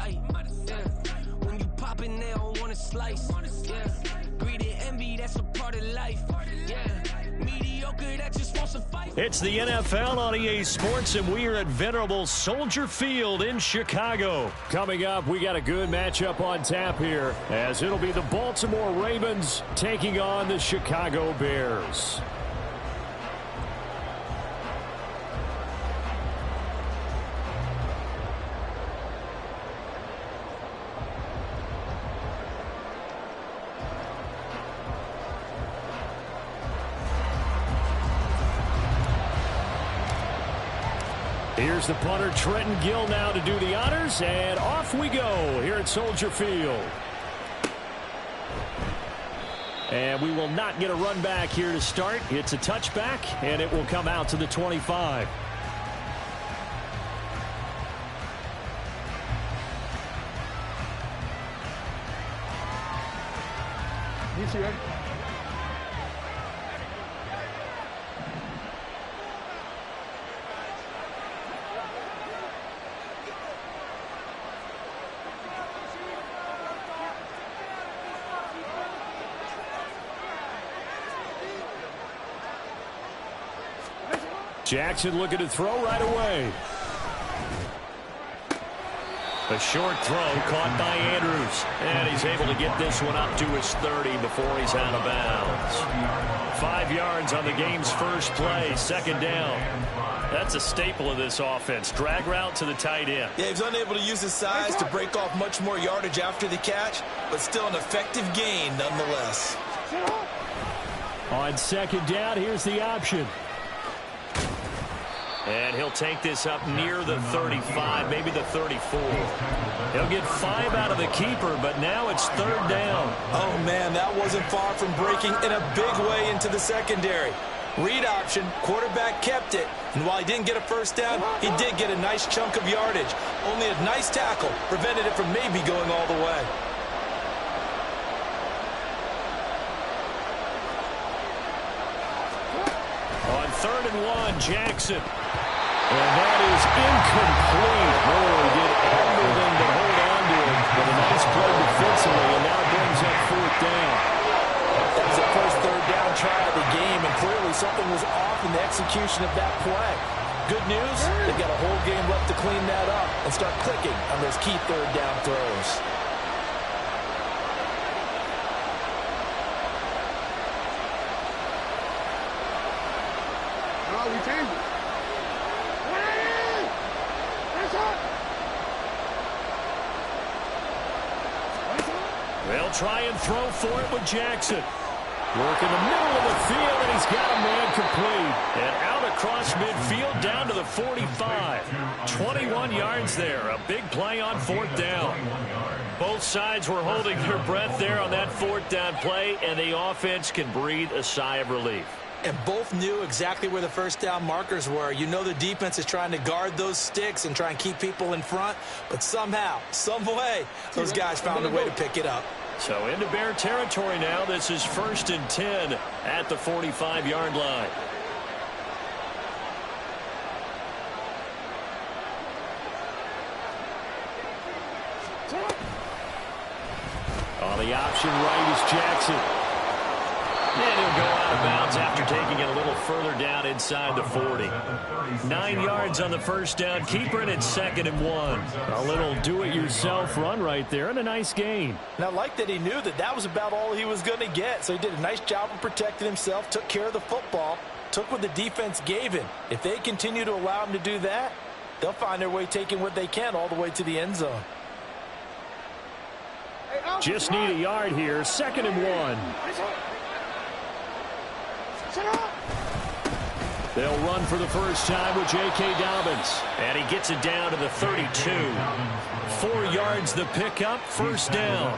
sight. Yeah. When you poppin', they don't wanna slice. Yeah. Greed and envy, that's a part of life. Yeah. Mediocre, that just wants to fight. It's the NFL on EA Sports, and we are at venerable Soldier Field in Chicago. Coming up, we got a good matchup on tap here, as it'll be the Baltimore Ravens taking on the Chicago Bears. Here's the punter, Trenton Gill, now to do the honors, and off we go here at Soldier Field. And we will not get a run back here to start. It's a touchback, and it will come out to the 25. You see it? Jackson looking to throw right away. A short throw caught by Andrews. And he's able to get this one up to his 30 before he's out of bounds. 5 yards on the game's first play, second down. That's a staple of this offense. Drag route to the tight end. Yeah, he's unable to use his size to break off much more yardage after the catch, but still an effective gain nonetheless. On second down, here's the option. And he'll take this up near the 35, maybe the 34. He'll get 5 out of the keeper, but now it's third down. Oh, man, that wasn't far from breaking in a big way into the secondary. Read option, quarterback kept it, and while he didn't get a first down, he did get a nice chunk of yardage. Only a nice tackle prevented it from maybe going all the way. On 3rd and 1, Jackson. And that is incomplete. Boy, did everything to hold on to it. But a nice play defensively, and now brings up 4th down. That was the first third down try of the game, and clearly something was off in the execution of that play. Good news, they've got a whole game left to clean that up and start clicking on those key third down throws. Oh, we changed it. They'll try and throw for it with Jackson. Work in the middle of the field, and he's got a man complete. And out across midfield down to the 45. 21 yards there. A big play on 4th down. Both sides were holding their breath there on that 4th down play, and the offense can breathe a sigh of relief. And both knew exactly where the first down markers were. You know the defense is trying to guard those sticks and try and keep people in front. But somehow, some way, those guys found a way to pick it up. So into Bear territory now. This is 1st and 10 at the 45-yard line. On the option right is Jackson. And he'll go out of bounds after taking it a little further down inside the 40. 9 yards on the first down. Keeper, and it's 2nd and 1. A little do-it-yourself run right there, and a nice gain. And I like that he knew that that was about all he was going to get. So he did a nice job of protecting himself, took care of the football, took what the defense gave him. If they continue to allow him to do that, they'll find their way taking what they can all the way to the end zone. Just need a yard here. 2nd and 1. They'll run for the first time with J.K. Dobbins. And he gets it down to the 32. 4 yards the pickup, first down.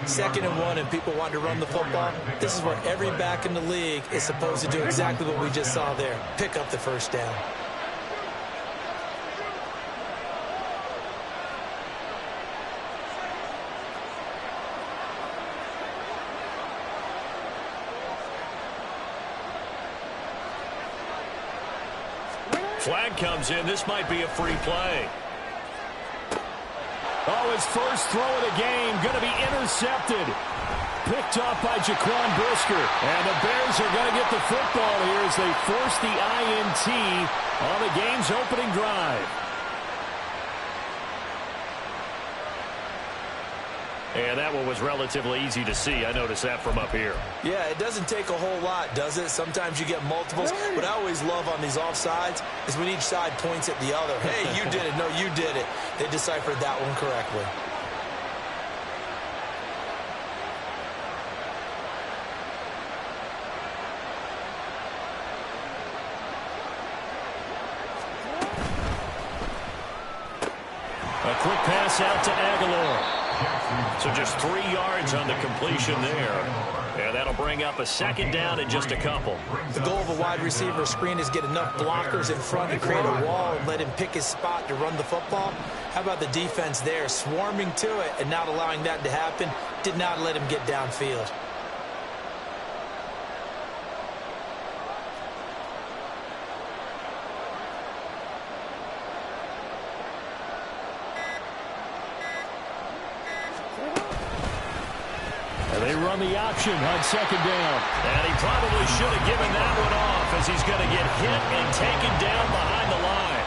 2nd and 1, and people want to run the football. This is where every back in the league is supposed to do exactly what we just saw there. Pick up the first down. Flag comes in. This might be a free play. Oh, his first throw of the game going to be intercepted. Picked off by Jaquan Brisker. And the Bears are going to get the football here as they force the INT on the game's opening drive. And that one was relatively easy to see. I noticed that from up here. Yeah, it doesn't take a whole lot, does it? Sometimes you get multiples. What I always love on these offsides is when each side points at the other. Hey, you did it. No, you did it. They deciphered that one correctly. A quick pass out to Aguilar. So just 3 yards on the completion there. And that'll bring up a second down in just a couple. The goal of a wide receiver screen is get enough blockers in front to create a wall and let him pick his spot to run the football. How about the defense there, swarming to it and not allowing that to happen? Did not let him get downfield. They run the option on second down. And he probably should have given that one off as he's going to get hit and taken down behind the line.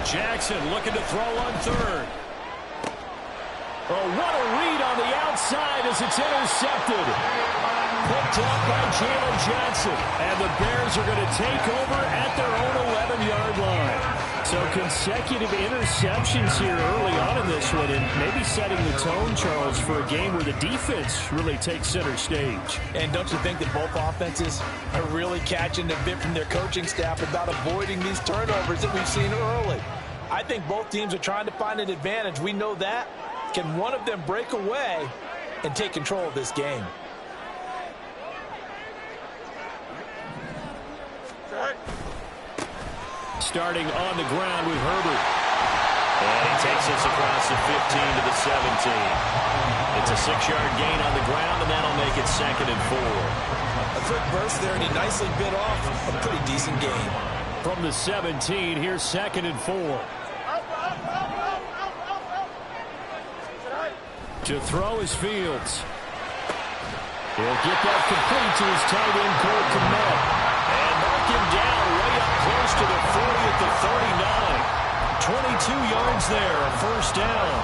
Jackson looking to throw on third. Oh, what a read on the outside as it's intercepted. Picked up by Jalen Johnson. And the Bears are going to take over at their own 11-yard line. So consecutive interceptions here early on in this one, and maybe setting the tone, Charles, for a game where the defense really takes center stage. And don't you think that both offenses are really catching a bit from their coaching staff about avoiding these turnovers that we've seen early? I think both teams are trying to find an advantage. We know that. Can one of them break away and take control of this game? Starting on the ground with Herbert. And he takes us across the 15 to the 17. It's a 6-yard gain on the ground, and that'll make it 2nd and 4. A quick burst there, and he nicely bit off a pretty decent gain. From the 17, here's 2nd and 4. To throw is Fields. He'll get that complete to his tight end, Mack Med. And mark him down way up close to the 40 at the 39. 22 yards there, a first down.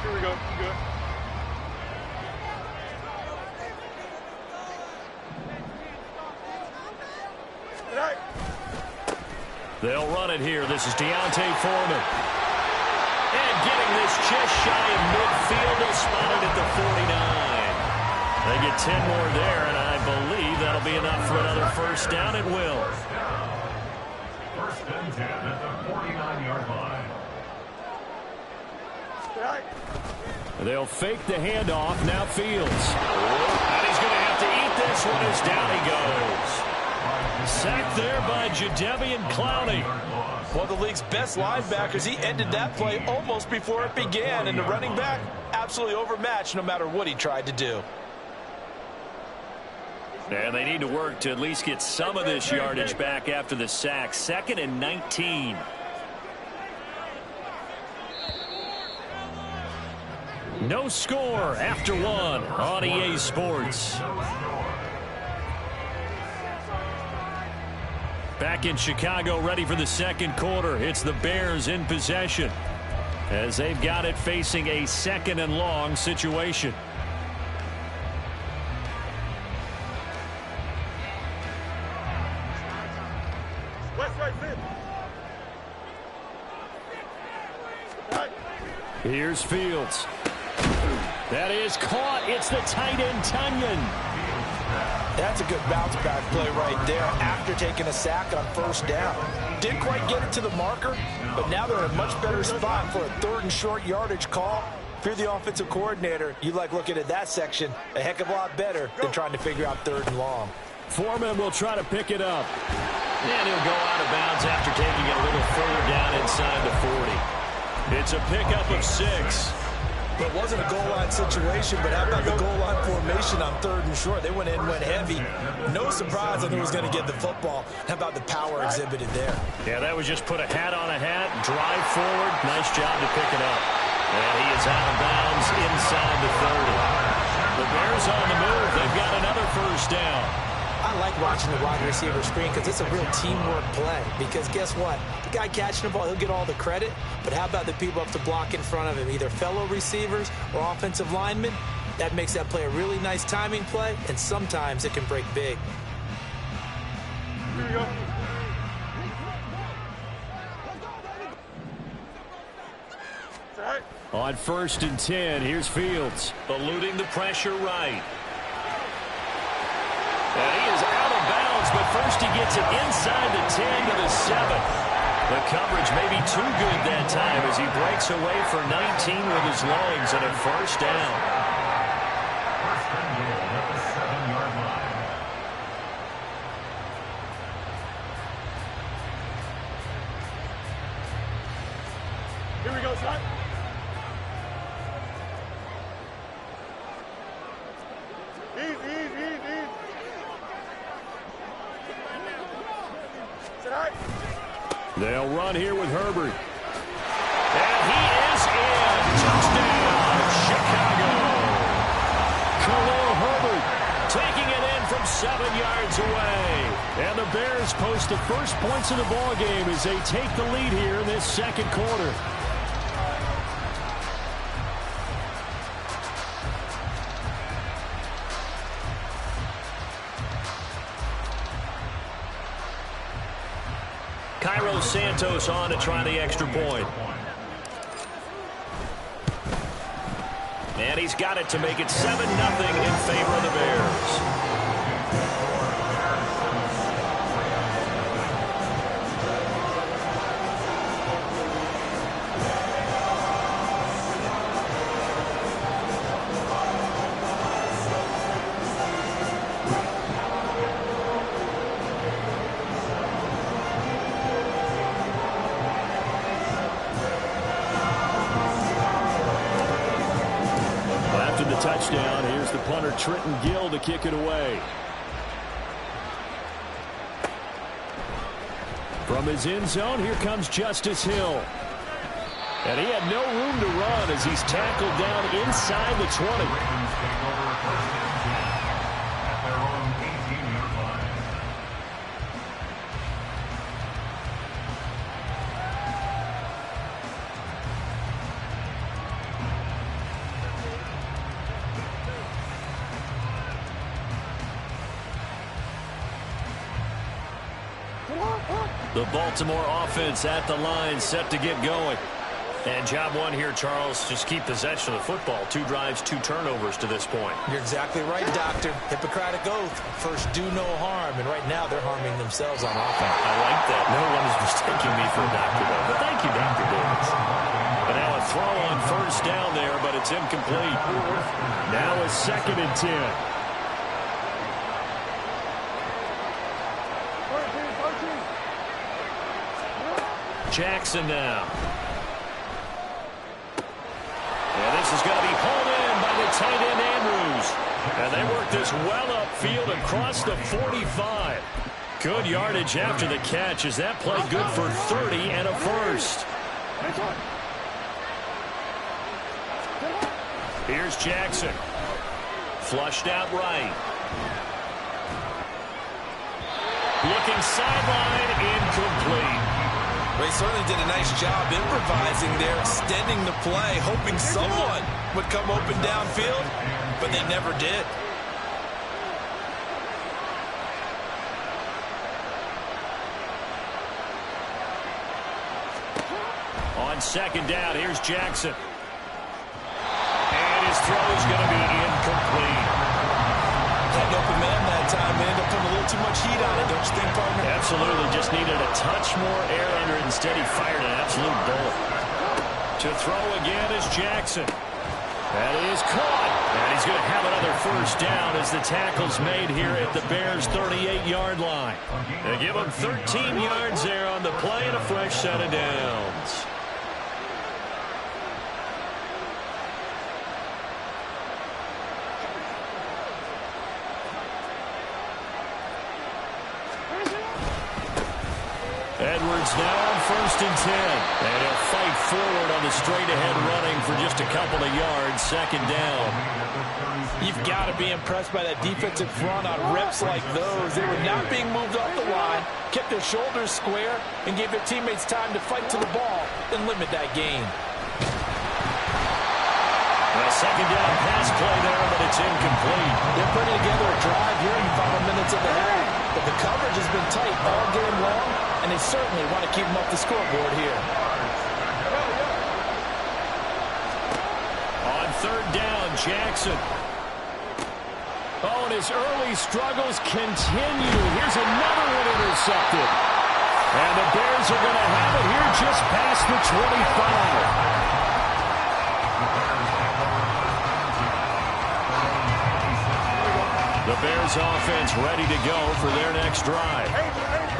Here we go. Good. They'll run it here. This is Deontay Foreman. And getting this just shy of midfield. They'll spot it at the 49. They get 10 more there, and I believe that'll be enough for another first down. It will. First and 10 at the 49-yard line. They'll fake the handoff. Now Fields. And he's going to have to eat this one as down he goes. Sacked there by Jadeveon Clowney. One of the league's best linebackers. He ended that play almost before it began. And the running back, absolutely overmatched no matter what he tried to do. And they need to work to at least get some of this yardage back after the sack. 2nd and 19. No score after one on EA Sports. Back in Chicago, ready for the second quarter. It's the Bears in possession as they've got it facing a 2nd and long situation. Here's Fields. That is caught. It's the tight end, Tunyon. That's a good bounce-back play right there after taking a sack on first down. Didn't quite get it to the marker, but now they're in a much better spot for a 3rd and short yardage call. you're the offensive coordinator, you like looking at that section a heck of a lot better than trying to figure out 3rd and long. Foreman will try to pick it up. And he'll go out of bounds after taking it a little further down inside the 40. It's a pickup of 6. It wasn't a goal line situation, but how about the goal line formation on 3rd and short? They went in, went heavy. No surprise on who was going to get the football. How about the power exhibited there? Yeah, that was just put a hat on a hat, drive forward. Nice job to pick it up. And he is out of bounds inside the 30. The Bears on the move. They've got another first down. I like watching the wide receiver screen because it's a real teamwork play. Because guess what? The guy catching the ball, he'll get all the credit. But how about the people up to block in front of him, either fellow receivers or offensive linemen? That makes that play a really nice timing play, and sometimes it can break big. Here we go. On 1st and 10, here's Fields. Eluding the pressure right. And he is out of bounds, but first he gets it inside the 10 to the 7. The coverage may be too good that time as he breaks away for 19 with his legs and a first down. First and goal at the 7-yard line. Here we go, son. Easy. They'll run here with Herbert. And he is in. Touchdown, Chicago. Khalil Herbert taking it in from 7 yards away. And the Bears post the first points of the ball game as they take the lead here in this second quarter. Cairo Santos on to try the extra point. And he's got it to make it 7-0 in favor of the Bears. Touchdown. Here's the punter, Trenton Gill, to kick it away. From his end zone, here comes Justice Hill. And he had no room to run as he's tackled down inside the 20. Ravens take over 1st and 10 at their own 18-yard line. The Baltimore offense at the line, set to get going. And job one here, Charles, just keep possession of the football. 2 drives, 2 turnovers to this point. You're exactly right, Doctor. Hippocratic oath. First, do no harm. And right now, they're harming themselves on offense. I like that. No one is mistaking me for a doctor, though. But thank you, Dr. Davis. And now a throw on first down there, but it's incomplete. Now a 2nd and 10. Jackson now. And this is going to be pulled in by the tight end Andrews. And they work this well upfield across the 45. Good yardage after the catch. Is that play good for 30 and a first? Here's Jackson. Flushed out right. Looking sideline, incomplete. They certainly did a nice job improvising there, extending the play, hoping someone would come open downfield, but they never did. On 2nd down, here's Jackson. And his throw is going to be incomplete. Had an open man that time, ended up putting a little too much heat on it, don't you think, partner? Absolutely, just needed a touch more air under it. Instead, he fired an absolute bullet. To throw again is Jackson. That is caught. And he's going to have another first down as the tackle's made here at the Bears' 38-yard line. They give him 13 yards there on the play and a fresh set of downs. Edwards now on 1st and 10. And he'll fight forward on the straight-ahead running for just a couple of yards. 2nd down. You've got to be impressed by that defensive front on reps like those. They were not being moved off the line, kept their shoulders square, and gave their teammates time to fight to the ball and limit that gain. A 2nd down pass play there, but it's incomplete. They're putting together a drive here in the final minutes of the half. But the coverage has been tight all game long, and they certainly want to keep them off the scoreboard here. On 3rd down, Jackson. Oh, and his early struggles continue. Here's another one intercepted. And the Bears are going to have it here just past the 25. The Bears offense ready to go for their next drive.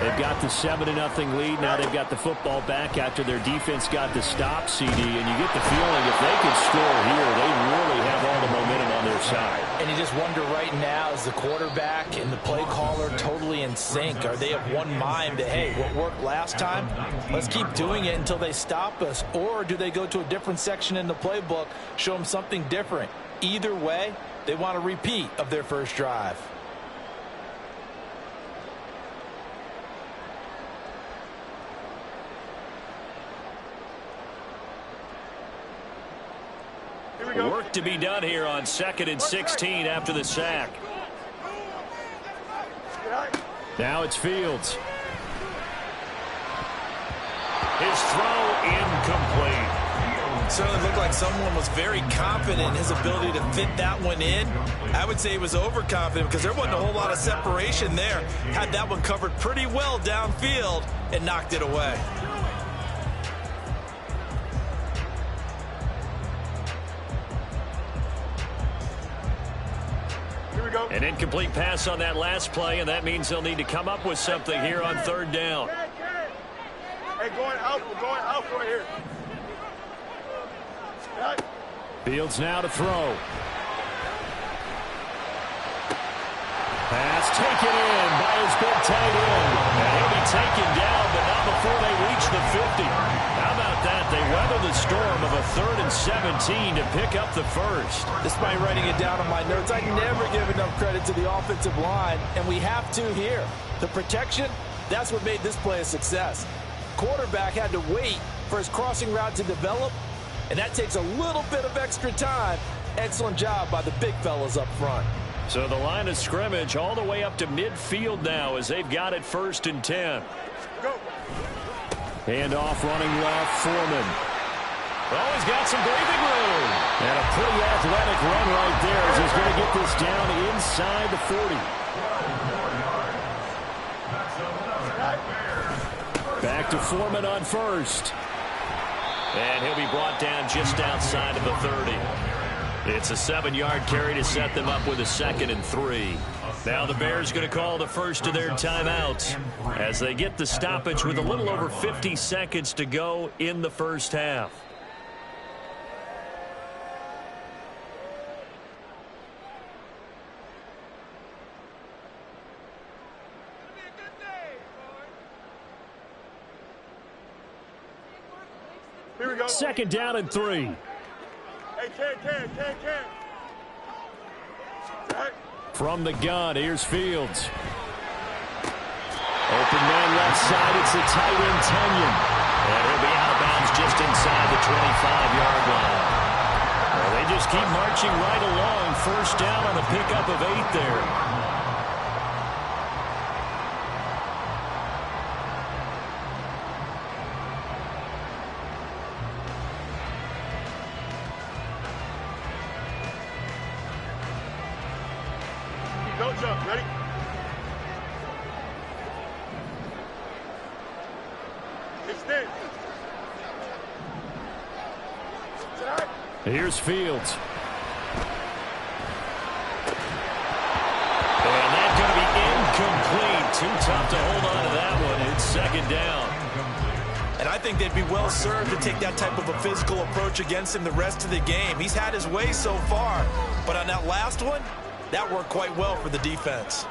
They've got the 7-0 lead. Now they've got the football back after their defense got the stop, CD. And you get the feeling if they could score here, they really have all the momentum on their side. And you just wonder right now, is the quarterback and the play caller totally in sync? Are they of one mind that, hey, what worked last time, let's keep doing it until they stop us? Or do they go to a different section in the playbook, show them something different? Either way, they want a repeat of their first drive. Work to be done here on 2nd and 16 after the sack. Now it's Fields. His throw incomplete. Certainly looked like someone was very confident in his ability to fit that one in. I would say he was overconfident because there wasn't a whole lot of separation there. Had that one covered pretty well downfield and knocked it away. An incomplete pass on that last play, and that means they'll need to come up with something here on 3rd down. Hey, going out right here. Fields now to throw. Pass taken in by his big tight end. And he'll be taken down, but not before they reach the 50. How about that? They weather the storm of a 3rd and 17 to pick up the first. Despite writing it down on my notes, I never give enough credit to the offensive line, and we have to here. The protection, that's what made this play a success. Quarterback had to wait for his crossing route to develop, and that takes a little bit of extra time. Excellent job by the big fellas up front. So the line of scrimmage all the way up to midfield now as they've got it 1st and 10. Go. Handoff running left, Foreman. Oh, he's got some breathing room. And a pretty athletic run right there as he's going to get this down inside the 40. Back to Foreman on 1st. And he'll be brought down just outside of the 30. It's a 7-yard carry to set them up with a 2nd and 3. Now the Bears going to call the first of their timeouts as they get the stoppage with a little over 50 seconds to go in the first half. Here we go. 2nd down and 3. Hey, Ken. Right. From the gun, here's Fields. Open man left side, it's the tight end, Tenyon. And he'll be out of bounds just inside the 25-yard line. Well, they just keep marching right along. First down on a pickup of 8 there. Don't jump. Ready? Extend. Here's Fields. too tough to hold on to that one. It's second down. And I think they'd be well served to take that type of a physical approach against him the rest of the game. He's had his way so far, but on that last one, that worked quite well for the defense.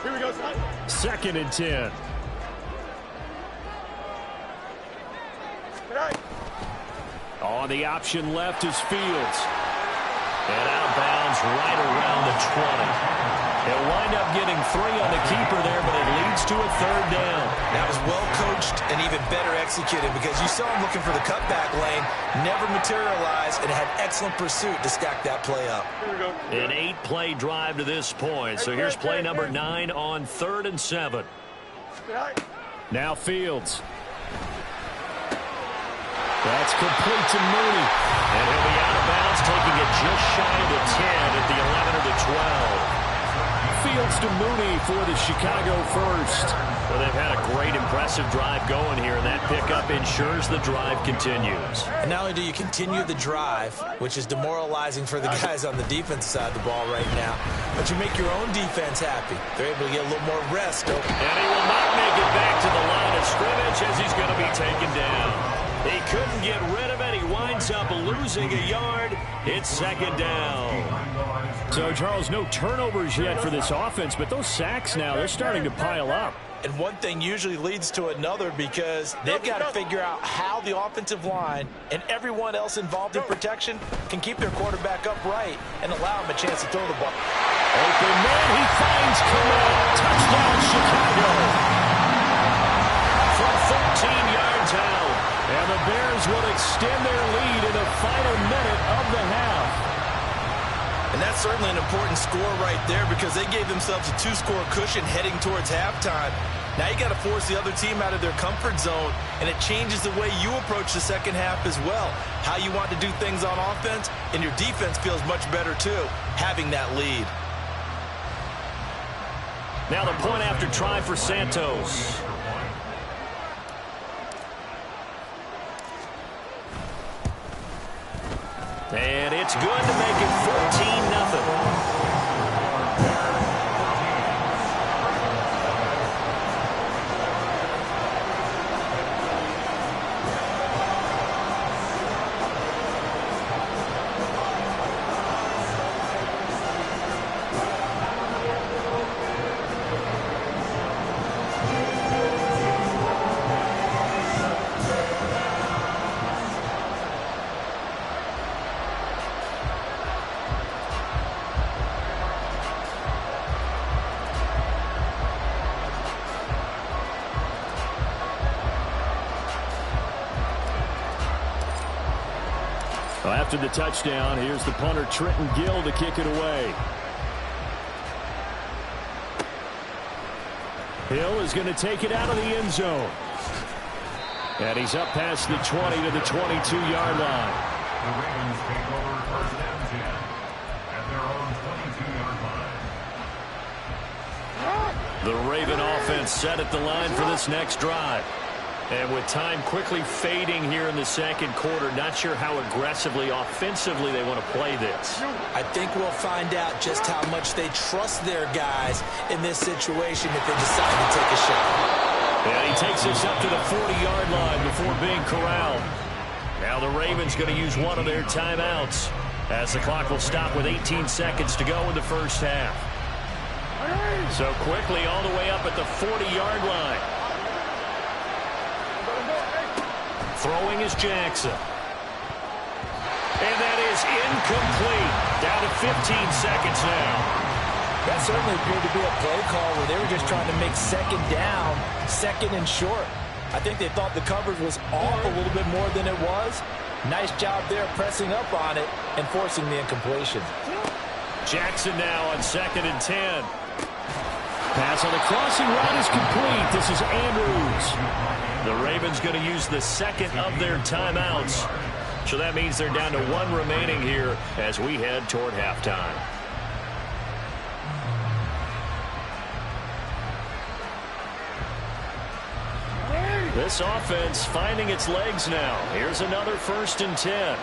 Here we go, son. Second and 10. Oh, the option left is Fields. And out of bounds right around the 20. They'll wind up getting 3 on the keeper there, but it leads to a third down. That was well coached and even better executed because you saw him looking for the cutback lane, never materialized, and had excellent pursuit to stack that play up. Here we go. An 8-play drive to this point. So here's play number 9 on 3rd and 7. Now Fields. That's complete to Mooney. And he'll be out of bounds, taking it just shy of the 10 at the 11 or the 12. Fields to Mooney for the Chicago first. Well, they've had a great, impressive drive going here, and that pickup ensures the drive continues. And not only do you continue the drive, which is demoralizing for the guys on the defense side of the ball right now, but you make your own defense happy. They're able to get a little more rest. And he will not make it back to the line of scrimmage as he's going to be taken down. He couldn't get rid of it. He winds up losing a yard. It's second down. So, Charles, no turnovers yet for this offense, but those sacks now, they're starting to pile up. And one thing usually leads to another because they've got to figure out how the offensive line and everyone else involved in protection can keep their quarterback upright and allow him a chance to throw the ball. Open man, he finds Kamal. Touchdown, Chicago. From 14 yards out. And the Bears will extend their lead in the final minute of the half. And that's certainly an important score right there because they gave themselves a 2-score cushion heading towards halftime. Now you got to force the other team out of their comfort zone, and it changes the way you approach the second half as well. How you want to do things on offense, and your defense feels much better too, having that lead. Now the point after try for Santos. And it's good to make it 14-0. After the touchdown, here's the punter, Trenton Gill, to kick it away. Hill is going to take it out of the end zone. And he's up past the 20 to the 22-yard line. The Ravens take over first and 10 at their own 22-yard line. The Raven offense set at the line for this next drive. And with time quickly fading here in the second quarter, not sure how aggressively, offensively they want to play this. I think we'll find out just how much they trust their guys in this situation if they decide to take a shot. And he takes us up to the 40-yard line before being corralled. Now the Ravens going to use one of their timeouts as the clock will stop with 18 seconds to go in the first half. So quickly all the way up at the 40-yard line. Throwing is Jackson. And that is incomplete. Down to 15 seconds now. That certainly appeared to be a play call where they were just trying to make second down, second and short. I think they thought the coverage was off a little bit more than it was. Nice job there pressing up on it and forcing the incompletion. Jackson now on 2nd and 10. Pass on the crossing route is complete. This is Andrews. The Ravens going to use the second of their timeouts. So that means they're down to one remaining here as we head toward halftime. This offense finding its legs now. Here's another 1st and 10.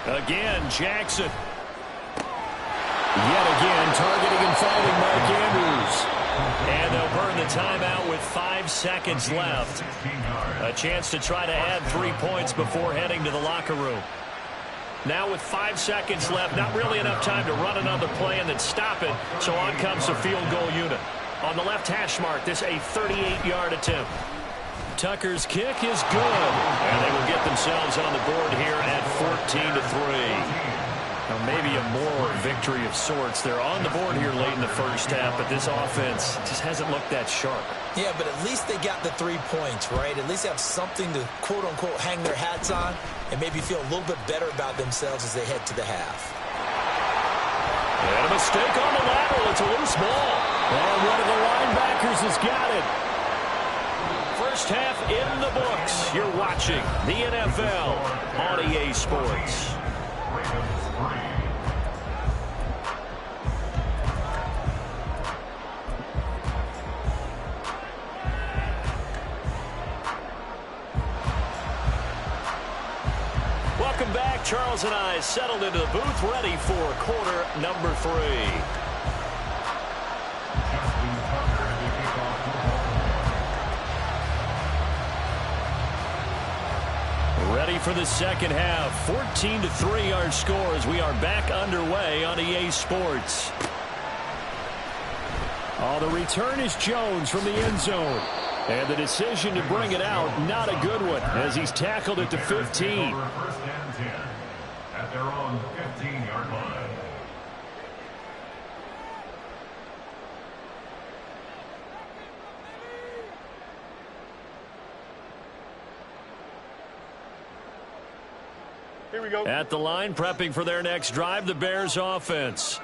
Again, Jackson. Yet again, targeting and finding Mark Andrews. And they'll burn the timeout with 5 seconds left. A chance to try to add 3 points before heading to the locker room. Now with 5 seconds left, not really enough time to run another play and then stop it. So on comes the field goal unit. On the left hash mark, this a 38-yard attempt. Tucker's kick is good. And they will get themselves on the board here at 14-3. Now maybe a moral victory of sorts. They're on the board here late in the first half, but this offense just hasn't looked that sharp. Yeah, but at least they got the 3 points, right? At least they have something to, quote-unquote, hang their hats on and maybe feel a little bit better about themselves as they head to the half. And a mistake on the lateral. It's a loose ball. And one of the linebackers has got it. First half in the books. You're watching the NFL on EA Sports. Welcome back. Charles and I settled into the booth, ready for quarter number 3. Ready for the second half. 14-3 our score as we are back underway on EA Sports. Oh, the return is Jones from the end zone. And the decision to bring it out, not a good one, as he's tackled at the 15. First and 10 at their own 15-yard line. Here we go. At the line, prepping for their next drive, the Bears offense.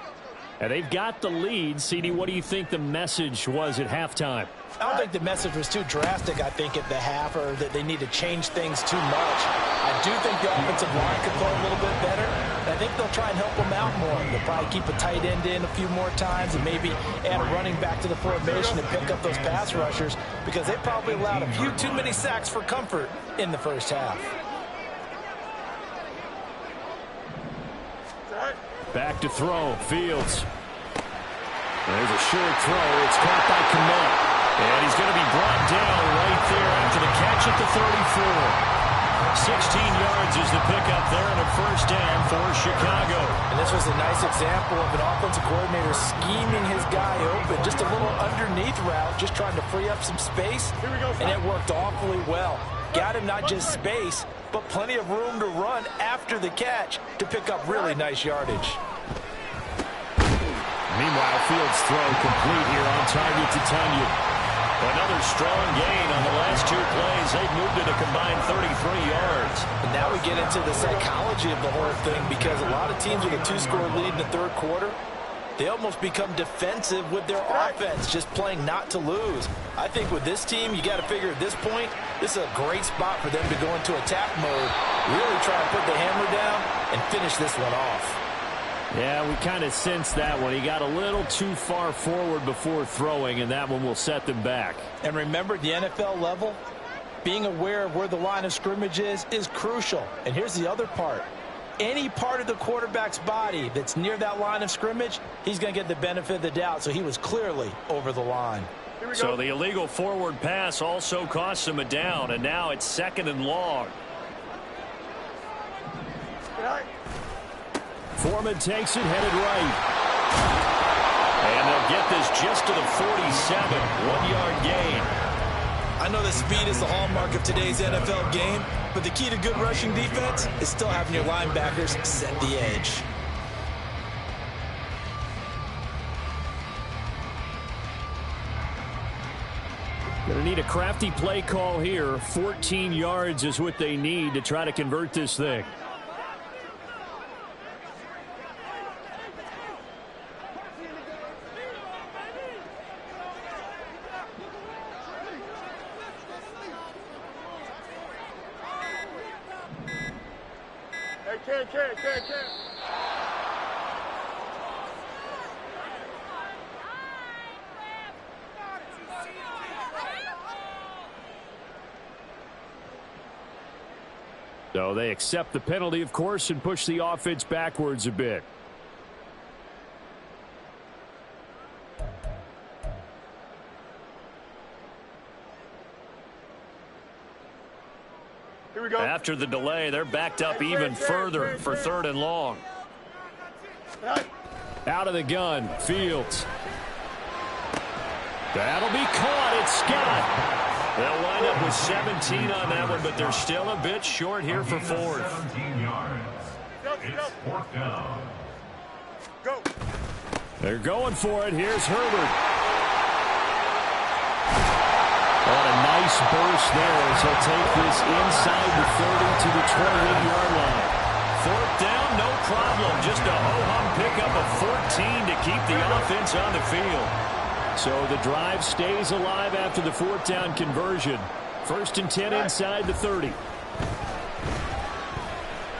And they've got the lead. CD, what do you think the message was at halftime? I don't think the message was too drastic, I think, at the half, or that they need to change things too much. I do think the offensive line could play a little bit better, and I think they'll try and help them out more. They'll probably keep a tight end in a few more times and maybe add a running back to the formation and pick up those pass rushers, because they probably allowed a few too many sacks for comfort in the first half. Back to throw. Fields. There's a short throw. It's caught by Mack. And he's going to be brought down right there after the catch at the 34. 16 yards is the pickup there and a first down for Chicago. And this was a nice example of an offensive coordinator scheming his guy open. Just a little underneath route, just trying to free up some space. And it worked awfully well. Got him not just space, but plenty of room to run after the catch to pick up really nice yardage. Meanwhile, Fields' throw complete here on target to Tunyon. Another strong gain on the last 2 plays. They've moved it a combined 33 yards. And now we get into the psychology of the whole thing, because a lot of teams with a 2-score lead in the third quarter, they almost become defensive with their offense, just playing not to lose. I think with this team, you got to figure at this point, this is a great spot for them to go into attack mode, really try and put the hammer down and finish this one off. Yeah, we kind of sensed that one. He got a little too far forward before throwing, and that one will set them back. And remember, at the NFL level, being aware of where the line of scrimmage is crucial. And here's the other part. Any part of the quarterback's body that's near that line of scrimmage, he's going to get the benefit of the doubt. So he was clearly over the line. So the illegal forward pass also cost him a down, and now it's 2nd and long. Foreman takes it, headed right. And they'll get this just to the 47. 1-yard gain. I know that speed is the hallmark of today's NFL game, but the key to good rushing defense is still having your linebackers set the edge. Going to need a crafty play call here. 14 yards is what they need to try to convert this thing. Can't. So they accept the penalty, of course, and push the offense backwards a bit. Here we go. After the delay, they're backed up even further for 3rd and long. Out of the gun, Fields. That'll be caught. It's Scott. They'll wind up with 17 on that one, but they're still a bit short here for 4th. 17 yards. It's 4th down. Go. They're going for it. Here's Herbert. What a nice burst there as he'll take this inside the 30 to the 28-yard line. 4th down, no problem. Just a ho-hum pickup of 14 to keep the offense on the field. So the drive stays alive after the 4th down conversion. 1st and 10 inside the 30.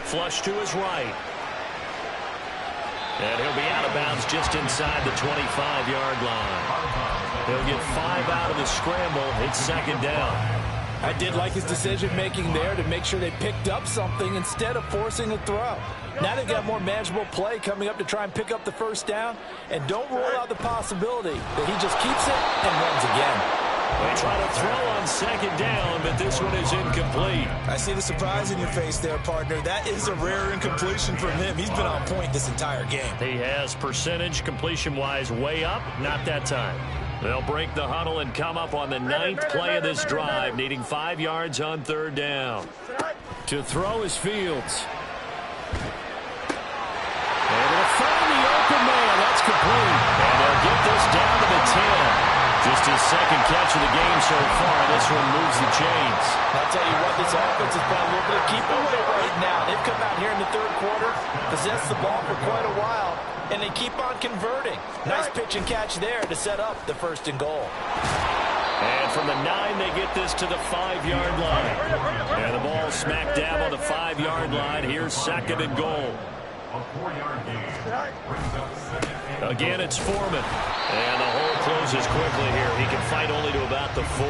Flush to his right. And he'll be out of bounds just inside the 25-yard line. He'll get 5 out of the scramble. It's 2nd down. I did like his decision-making there to make sure they picked up something instead of forcing a throw. Now they've got more manageable play coming up to try and pick up the 1st down. And don't rule out the possibility that he just keeps it and runs again. They try to throw on 2nd down, but this one is incomplete. I see the surprise in your face there, partner. That is a rare incompletion from him. He's been on point this entire game. He has percentage completion-wise way up, not that time. They'll break the huddle and come up on the 9th play of this drive, needing 5 yards on 3rd down. To throw is Fields. Able to find the open man. That's complete. And they'll get this down to the 10. Just his 2nd catch of the game so far. This one moves the chains. I'll tell you what, this offense is playing a little bit of keep away right now. They've come out here in the 3rd quarter, possessed the ball for quite a while, and they keep on converting. Nice pitch and catch there to set up the 1st and goal. And from the 9, they get this to the 5-yard line. And the ball smack dab on the 5-yard line. Here's 2nd and goal. A 4-yard gain brings up 2nd and Again, it's Foreman. And the hole closes quickly here. He can fight only to about the 4.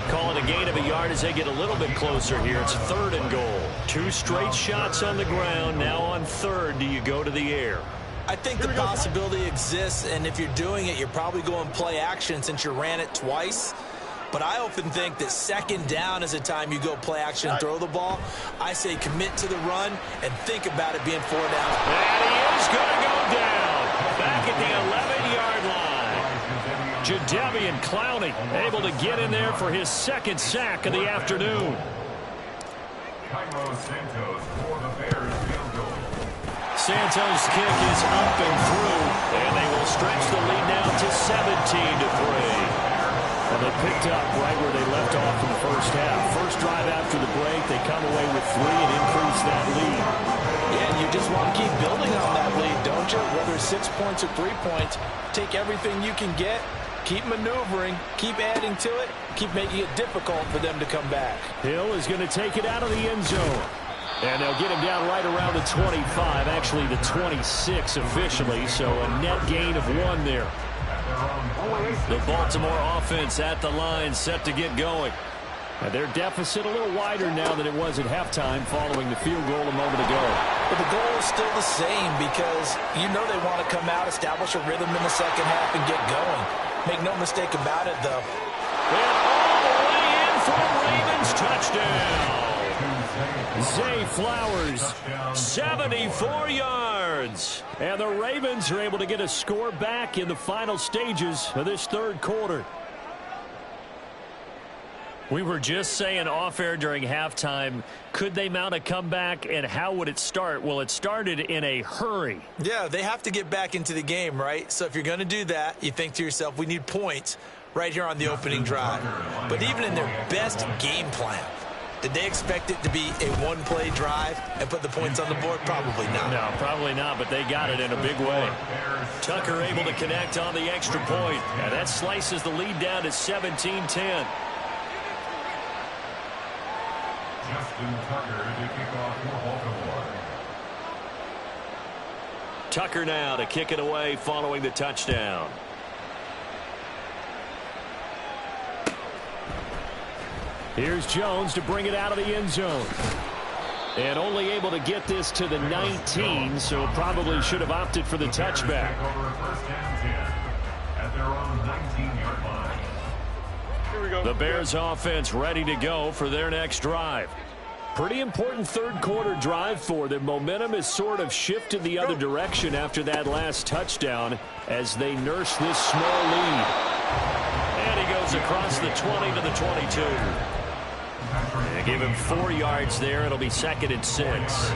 Call it a gain of a yard as they get a little bit closer here. It's 3rd and goal. 2 straight shots on the ground. Now on 3rd, do you go to the air? I think the possibility exists, and if you're doing it, you're probably going play action since you ran it twice. But I often think that 2nd down is a time you go play action and throw the ball. I say commit to the run and think about it being 4 down. And he is going to go down. Back at the 11-yard line. Jadeveon Clowney able to get in there for his 2nd sack of the afternoon. Cairo Santos for the Bears field goal. Santos' kick is up and through, and they will stretch the lead now to 17-3. And they picked up right where they left off in the 1st half. First drive after the break, they come away with 3 and increase that lead. Yeah, and you just want to keep building on that lead, don't you? Whether it's 6 points or 3 points, take everything you can get, keep maneuvering, keep adding to it, keep making it difficult for them to come back. Hill is going to take it out of the end zone. And they'll get him down right around the 25, actually the 26 officially, so a net gain of 1 there. The Baltimore offense at the line, set to get going. And their deficit a little wider now than it was at halftime following the field goal a moment ago. But the goal is still the same because you know they want to come out, establish a rhythm in the 2nd half, and get going. Make no mistake about it, though. And all the way in for Ravens touchdown. Zay Flowers, 74 yards. And the Ravens are able to get a score back in the final stages of this 3rd quarter. We were just saying off-air during halftime, could they mount a comeback and how would it start? Well, it started in a hurry. Yeah, they have to get back into the game, right? So if you're going to do that, you think to yourself, we need points right here on the opening drive. But even in their best game plan, did they expect it to be a 1-play drive and put the points on the board? Probably not. No, probably not, but they got it in a big way. Tucker able to connect on the extra point, and that slices the lead down to 17-10. Justin Tucker to kick off for Baltimore. Tucker now to kick it away following the touchdown. Here's Jones to bring it out of the end zone. And only able to get this to the 19, so probably should have opted for the touchback. The Bears offense ready to go for their next drive. Pretty important third quarter drive for them. Momentum has sort of shifted the other direction after that last touchdown as they nurse this small lead. And he goes across the 20 to the 22. They give him 4 yards there. It'll be 2nd and 6.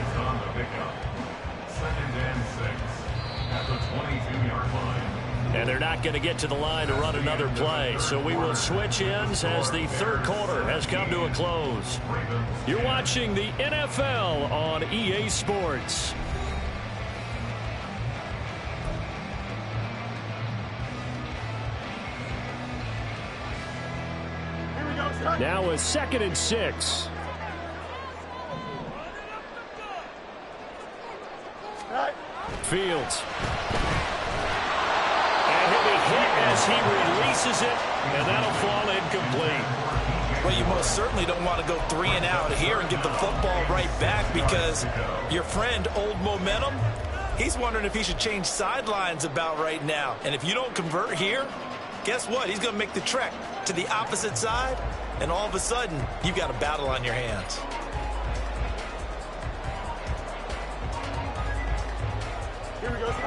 And they're not going to get to the line to run another play. So we will switch ends as the third quarter has come to a close. You're watching the NFL on EA Sports. Now a 2nd and 6. Fields. And he'll be hit as he releases it, and that'll fall incomplete. Well, you most certainly don't want to go 3 and out here and get the football right back because your friend, Old Momentum, he's wondering if he should change sidelines about right now. And if you don't convert here, guess what? He's going to make the trek to the opposite side, and all of a sudden, you've got a battle on your hands.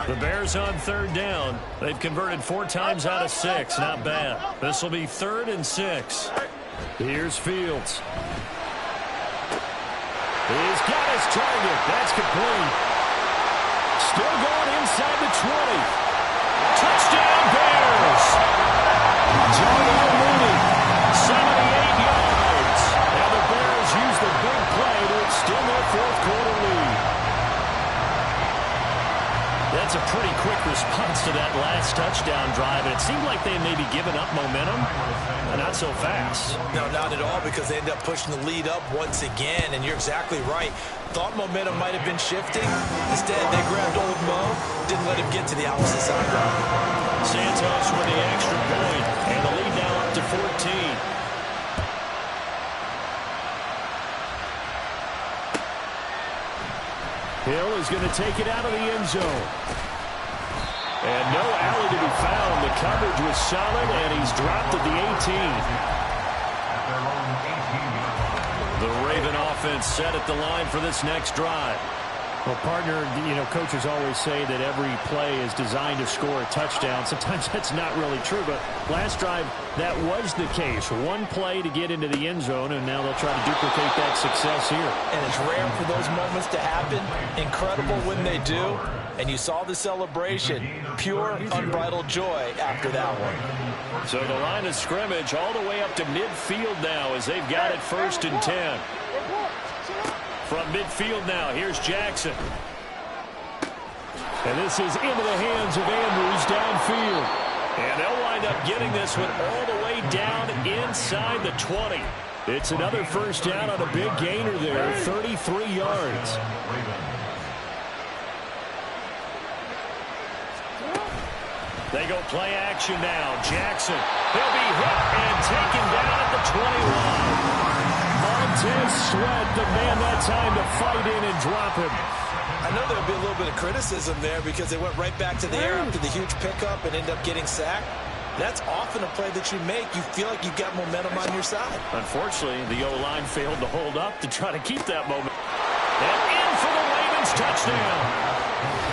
The Bears on 3rd down. They've converted 4 times out of 6. Not bad. This will be 3rd and 6. Here's Fields. He's got his target. That's complete. Still going inside the 20. Touchdown, Bears. John Mooney, 78 yards. And the Bears use the big play to extend their 4th quarter lead. That's a pretty quick response to that last touchdown drive. And it seemed like they may be giving up momentum, but not so fast. No, not at all, because they end up pushing the lead up once again. And you're exactly right. Thought momentum might have been shifting. Instead, they grabbed Old Mo, didn't let him get to the opposite sideline. Santos with the extra point, and the lead now up to 14. Hill is going to take it out of the end zone. And no alley to be found. The coverage was solid, and he's dropped at the 18. The Raven offense set at the line for this next drive. Well, partner, coaches always say that every play is designed to score a touchdown. Sometimes that's not really true, but last drive, that was the case. One play to get into the end zone, and now they'll try to duplicate that success here. And it's rare for those moments to happen. Incredible when they do. And you saw the celebration. Pure, unbridled joy after that one. So the line of scrimmage all the way up to midfield now as they've got it 1st and 10. From midfield now, here's Jackson. And this is into the hands of Andrews downfield. And they'll wind up getting this one all the way down inside the 20. It's another 1st down on a big gainer there, 33 yards. They go play action now. Jackson, he'll be hit and taken down at the 21. Montez Sweat, the man that time to fight in and drop him. I know there'll be a little bit of criticism there because they went right back to the air after the huge pickup and end up getting sacked. That's often a play that you make. You feel like you've got momentum on your side. Unfortunately, the O-line failed to hold up to try to keep that momentum. And in for the Ravens touchdown.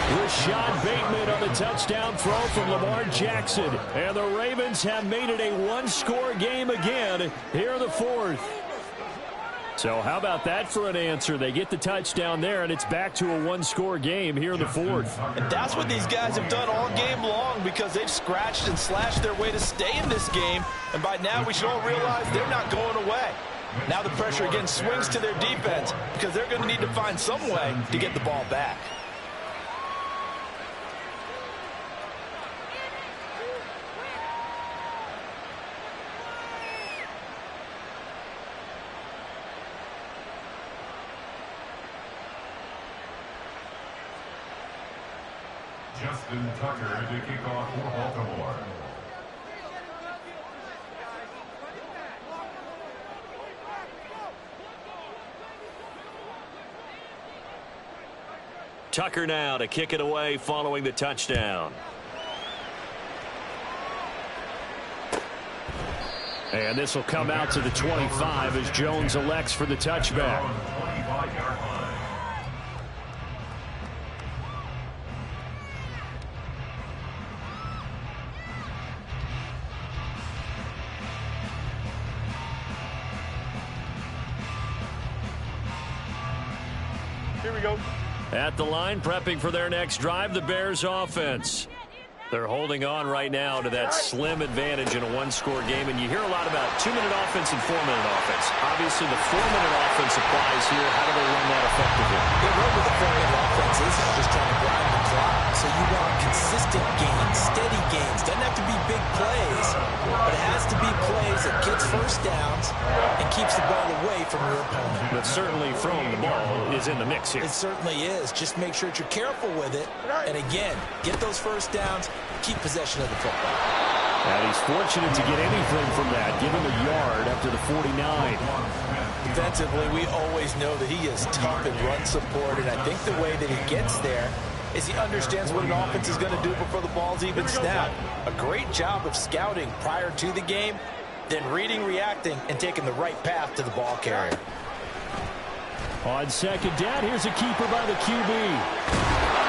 Rashad Bateman on the touchdown throw from Lamar Jackson. And the Ravens have made it a 1-score game again here in the 4th. So how about that for an answer? They get the touchdown there, and it's back to a 1-score game here in the 4th. And that's what these guys have done all game long because they've scratched and slashed their way to stay in this game. And by now we should all realize they're not going away. Now the pressure again swings to their defense because they're going to need to find some way to get the ball back. Justin Tucker to kick off for Baltimore. Tucker now to kick it away following the touchdown. And this will come out to the 25 as Jones elects for the touchback. Here we go. At the line, prepping for their next drive, the Bears offense. They're holding on right now to that slim advantage in a one-score game, and you hear a lot about 2-minute offense and 4-minute offense. Obviously, the 4-minute offense applies here. How do they run that effectively? They run with the 4-minute offense isn't just trying to grind the clock. So you want consistent gains, steady gains. Doesn't have to be big plays, but it has to be plays that gets first downs and keeps the ball away from your opponent. But certainly throwing the ball is in the mix here. It certainly is. Just make sure that you're careful with it. And again, get those first downs. Keep possession of the football. And he's fortunate to get anything from that. Give him a yard up to the 49. Defensively, we always know that he is tough in run support, and I think the way that he gets there is he understands what an offense is going to do before the ball's even snapped. A great job of scouting prior to the game, then reading, reacting, and taking the right path to the ball carrier. On second down, here's a keeper by the QB.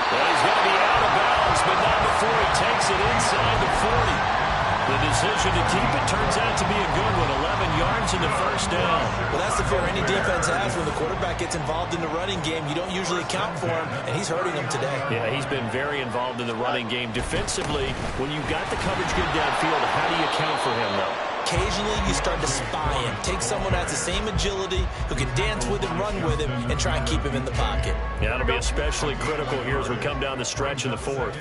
Well, he's going to be out of bounds, but not before he takes it inside the 40. The decision to keep it turns out to be a good one. 11 yards in the first down. Well, that's the fear any defense has when the quarterback gets involved in the running game. You don't usually account for him, and he's hurting them today. Yeah, he's been very involved in the running game. Defensively, when you've got the coverage good downfield, how do you account for him, though? Occasionally, you start to spy him. Take someone that has the same agility, who can dance with him, run with him, and try and keep him in the pocket. Yeah, that'll be especially critical here as we come down the stretch in the fourth.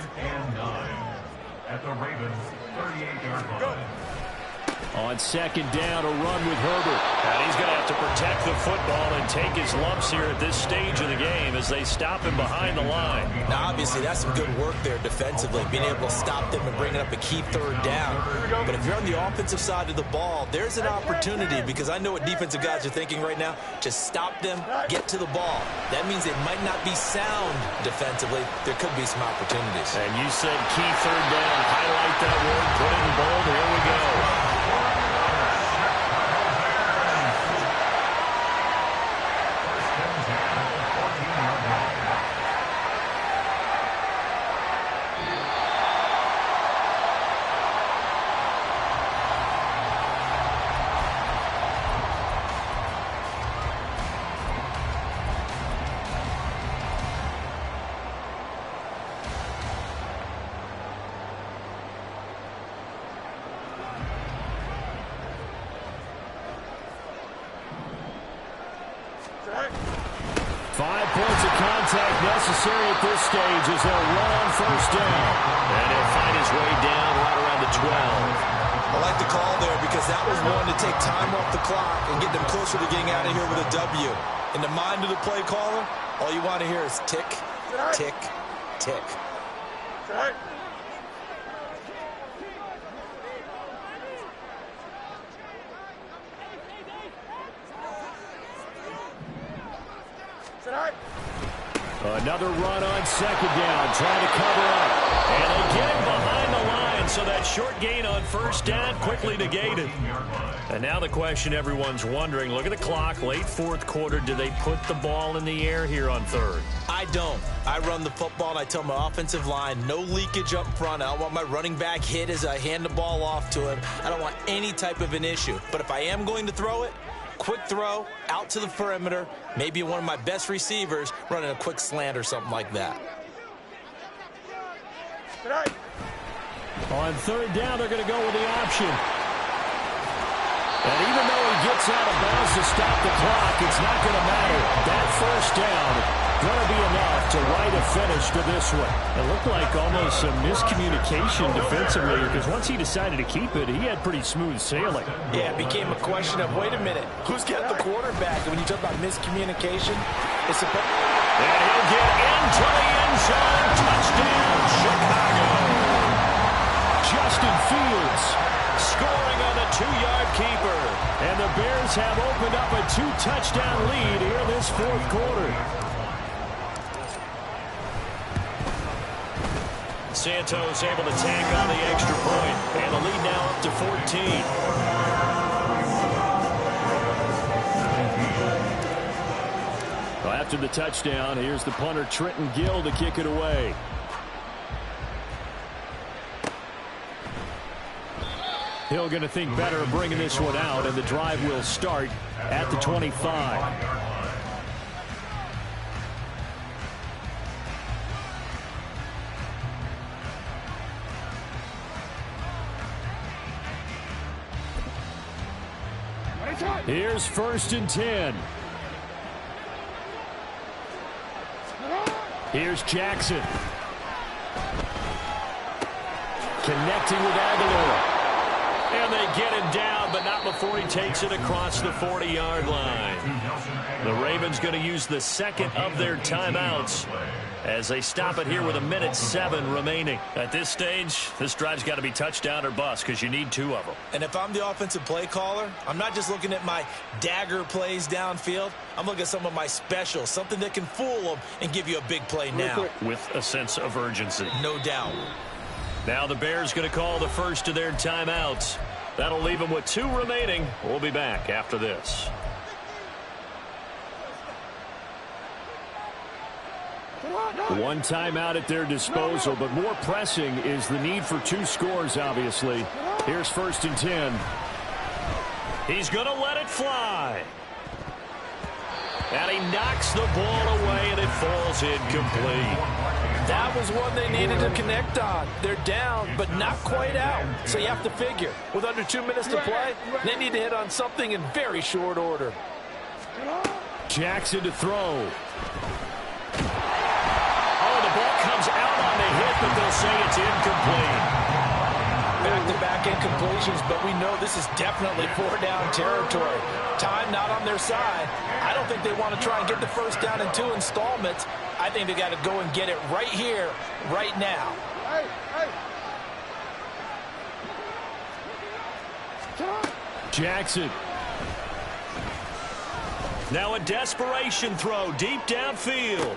At the Ravens, 38-yard line. On second down, a run with Herbert. And he's going to have to protect the football and take his lumps here at this stage of the game as they stop him behind the line. Now, obviously, that's some good work there defensively, being able to stop them and bring up a key third down. But if you're on the offensive side of the ball, there's an opportunity, because I know what defensive guys are thinking right now. Just stop them, get to the ball. That means they might not be sound defensively. There could be some opportunities. And you said key third down. Highlight that word, put it in bold. Here we go. Necessary at this stage as they'll run on first down. And he'll find his way down right around the 12. I like the call there because that was one to take time off the clock and get them closer to getting out of here with a W. In the mind of the play caller, all you want to hear is tick, tick, tick. Another run on second down, trying to cover up. And again behind the line, so that short gain on first down quickly negated. And now the question everyone's wondering, look at the clock, late fourth quarter, do they put the ball in the air here on third? I don't. I run the football, and I tell my offensive line, no leakage up front. I don't want my running back hit as I hand the ball off to him. I don't want any type of an issue. But if I am going to throw it, quick throw, out to the perimeter, maybe one of my best receivers running a quick slant or something like that. On third down, they're going to go with the option. And even though he gets out of bounds to stop the clock, it's not going to matter. That first down going to be enough to write a finish to this one. It looked like almost some miscommunication defensively, because once he decided to keep it, he had pretty smooth sailing. Yeah, it became a question of, wait a minute, who's got the quarterback? And when you talk about miscommunication, it's a... And he'll get into the end zone. Touchdown, Chicago. Justin Fields scoring on the 2-yard keeper. And the Bears have opened up a 2-touchdown lead here this fourth quarter. Santos able to tack on the extra point, and the lead now up to 14. Well, after the touchdown, here's the punter Trenton Gill to kick it away. Hill going to think better of bringing this one out, and the drive will start at the 25. Here's 1st and 10. Here's Jackson. Connecting with Aguilar. And they get him down, but not before he takes it across the 40-yard line. The Ravens going to use the second of their timeouts as they stop it here with 1:07 remaining. At this stage, this drive's got to be touchdown or bust because you need 2 of them. And if I'm the offensive play caller, I'm not just looking at my dagger plays downfield. I'm looking at some of my specials, something that can fool them and give you a big play now. With a sense of urgency. No doubt. Now the Bears going to call the first of their timeouts. That'll leave them with 2 remaining. We'll be back after this. One timeout at their disposal, but more pressing is the need for 2 scores, obviously. Here's 1st and 10. He's going to let it fly. And he knocks the ball away, and it falls incomplete. That was one they needed to connect on. They're down, but not quite out. So you have to figure, with under 2 minutes to play, they need to hit on something in very short order. Jackson to throw. Oh, the ball comes out on the hit, but they'll say it's incomplete. Back-to-back incompletions, but we know this is definitely 4-down territory. Time not on their side. I don't think they want to try and get the first down in 2 installments. I think they got to go and get it right here, right now. Jackson. Now a desperation throw deep downfield.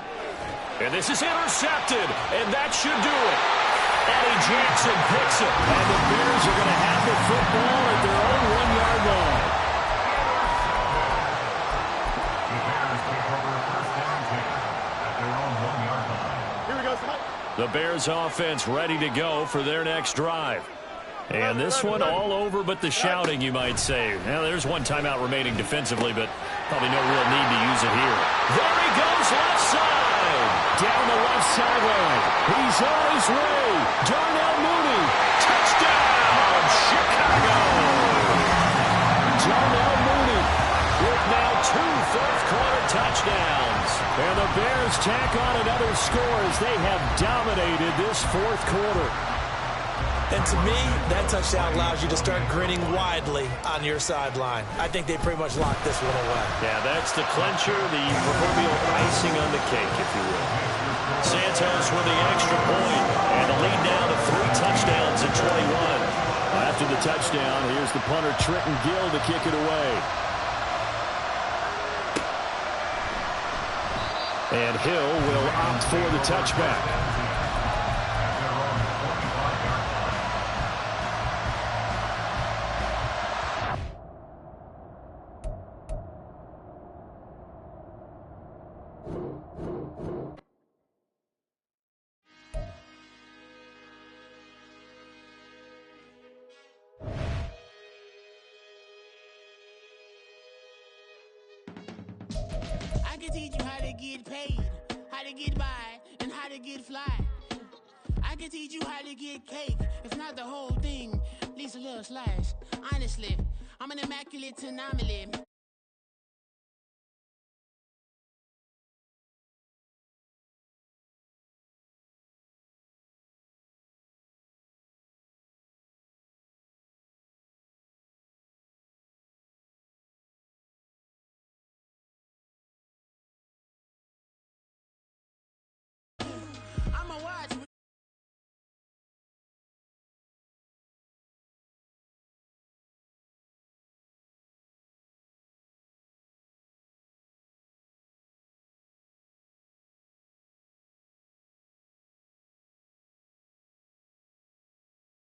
And this is intercepted, and that should do it. Eddie Jackson picks it. And the Bears are going to have the football at their own 1-yard line. The Bears offense ready to go for their next drive. And this one all over but the shouting, you might say. Now, there's one timeout remaining defensively, but probably no real need to use it here. There he goes, left side. Down the left sideline. He's on his way. Darnell Mooney. Touchdown, Chicago. Darnell Mooney with now 2 fourth-quarter touchdowns. And the Bears tack on another score as they have dominated this 4th quarter. And to me, that touchdown allows you to start grinning widely on your sideline. I think they pretty much locked this one away. Yeah, that's the clincher, the proverbial icing on the cake, if you will. Santos with the extra point, and the lead now to 3 touchdowns at 21. After the touchdown, here's the punter Trenton Gill to kick it away. And Hill will opt for the touchback. I can teach you how to get paid, how to get by, and how to get fly. I can teach you how to get cake, if not the whole thing, at least a little slice. Honestly, I'm an immaculate anomaly.